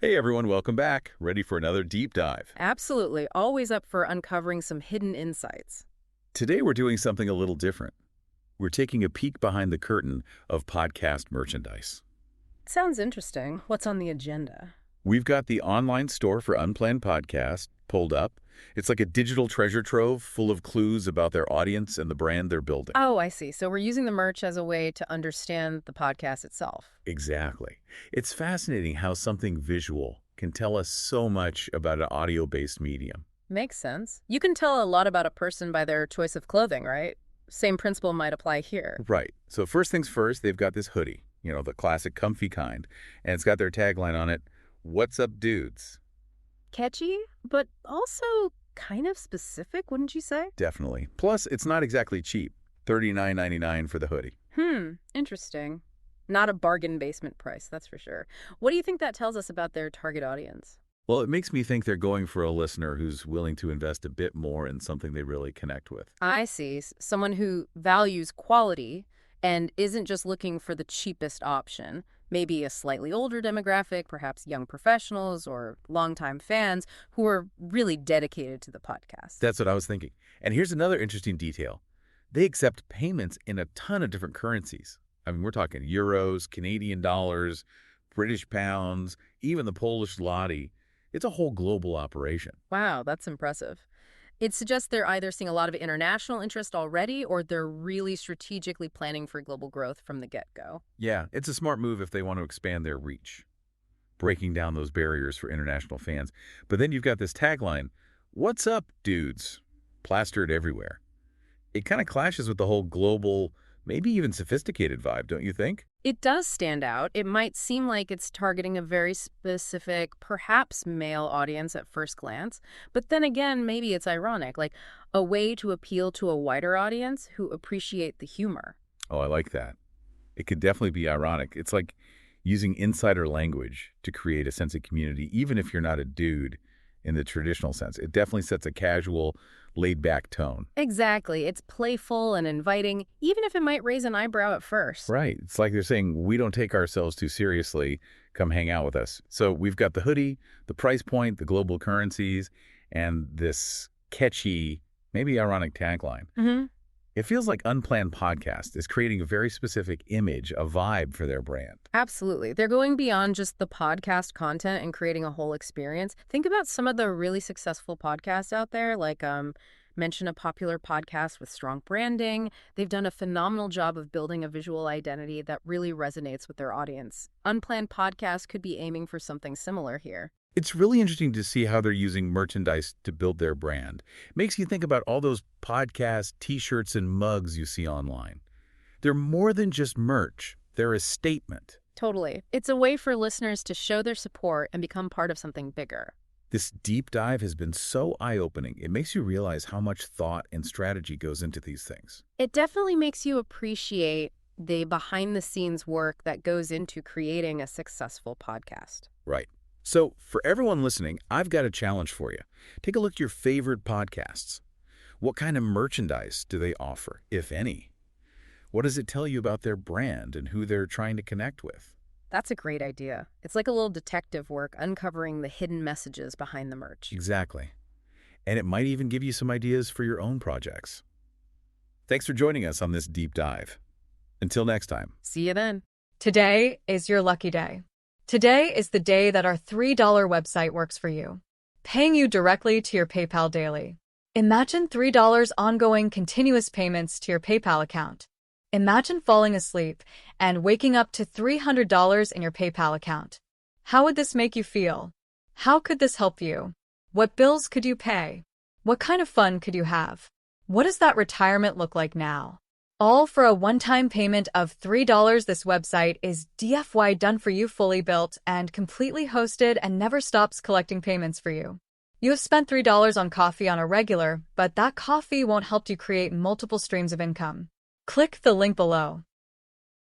Hey everyone, welcome back. Ready for another deep dive. Absolutely. Always up for uncovering some hidden insights. Today we're doing something a little different. We're taking a peek behind the curtain of podcast merchandise. Sounds interesting. What's on the agenda? We've got the online store for Unplanned Podcast pulled up. It's like a digital treasure trove full of clues about their audience and the brand they're building. Oh, I see. So we're using the merch as a way to understand the podcast itself. Exactly. It's fascinating how something visual can tell us so much about an audio-based medium. Makes sense. You can tell a lot about a person by their choice of clothing, right? Same principle might apply here. Right. So first things first, they've got this hoodie, the classic comfy kind, and it's got their tagline on it, "What's up, dudes?" Catchy, but also kind of specific, wouldn't you say? Definitely. Plus, it's not exactly cheap. $39.99 for the hoodie. Interesting. Not a bargain basement price, that's for sure. What do you think that tells us about their target audience? Well, it makes me think they're going for a listener who's willing to invest a bit more in something they really connect with. I see. Someone who values quality and isn't just looking for the cheapest option. Maybe a slightly older demographic, perhaps young professionals or longtime fans who are really dedicated to the podcast. That's what I was thinking. And here's another interesting detail. They accept payments in a ton of different currencies. I mean, we're talking euros, Canadian dollars, British pounds, even the Polish zloty. It's a whole global operation. Wow, that's impressive. It suggests they're either seeing a lot of international interest already or they're really strategically planning for global growth from the get-go. Yeah, it's a smart move if they want to expand their reach, breaking down those barriers for international fans. But then you've got this tagline, "What's up, dudes?" plastered everywhere. It kind of clashes with the whole global, maybe even sophisticated vibe, don't you think? It does stand out. It might seem like it's targeting a very specific, perhaps male audience at first glance, but then again, maybe it's ironic, like a way to appeal to a wider audience who appreciate the humor. Oh, I like that. It could definitely be ironic. It's like using insider language to create a sense of community, even if you're not a dude in the traditional sense. It definitely sets a casual, laid-back tone. Exactly. It's playful and inviting, even if it might raise an eyebrow at first. Right. It's like they're saying, we don't take ourselves too seriously. Come hang out with us. So we've got the hoodie, the price point, the global currencies, and this catchy, maybe ironic tagline. It feels like Unplanned Podcast is creating a very specific image, a vibe for their brand. Absolutely. They're going beyond just the podcast content and creating a whole experience. Think about some of the really successful podcasts out there, like mention a popular podcast with strong branding. They've done a phenomenal job of building a visual identity that really resonates with their audience. Unplanned Podcast could be aiming for something similar here. It's really interesting to see how they're using merchandise to build their brand. It makes you think about all those podcast T-shirts and mugs you see online. They're more than just merch. They're a statement. Totally. It's a way for listeners to show their support and become part of something bigger. This deep dive has been so eye-opening. It makes you realize how much thought and strategy goes into these things. It definitely makes you appreciate the behind-the-scenes work that goes into creating a successful podcast. Right. So, for everyone listening, I've got a challenge for you. Take a look at your favorite podcasts. What kind of merchandise do they offer, if any? What does it tell you about their brand and who they're trying to connect with? That's a great idea. It's like a little detective work uncovering the hidden messages behind the merch. Exactly. And it might even give you some ideas for your own projects. Thanks for joining us on this deep dive. Until next time. See you then. Today is your lucky day. Today is the day that our $3 website works for you, paying you directly to your PayPal daily. Imagine $3 ongoing continuous payments to your PayPal account. Imagine falling asleep and waking up to $300 in your PayPal account. How would this make you feel? How could this help you? What bills could you pay? What kind of fun could you have? What does that retirement look like now? All for a one-time payment of $3. This website is DFY done for you, fully built and completely hosted, and never stops collecting payments for you. You have spent $3 on coffee on a regular, but that coffee won't help you create multiple streams of income. Click the link below.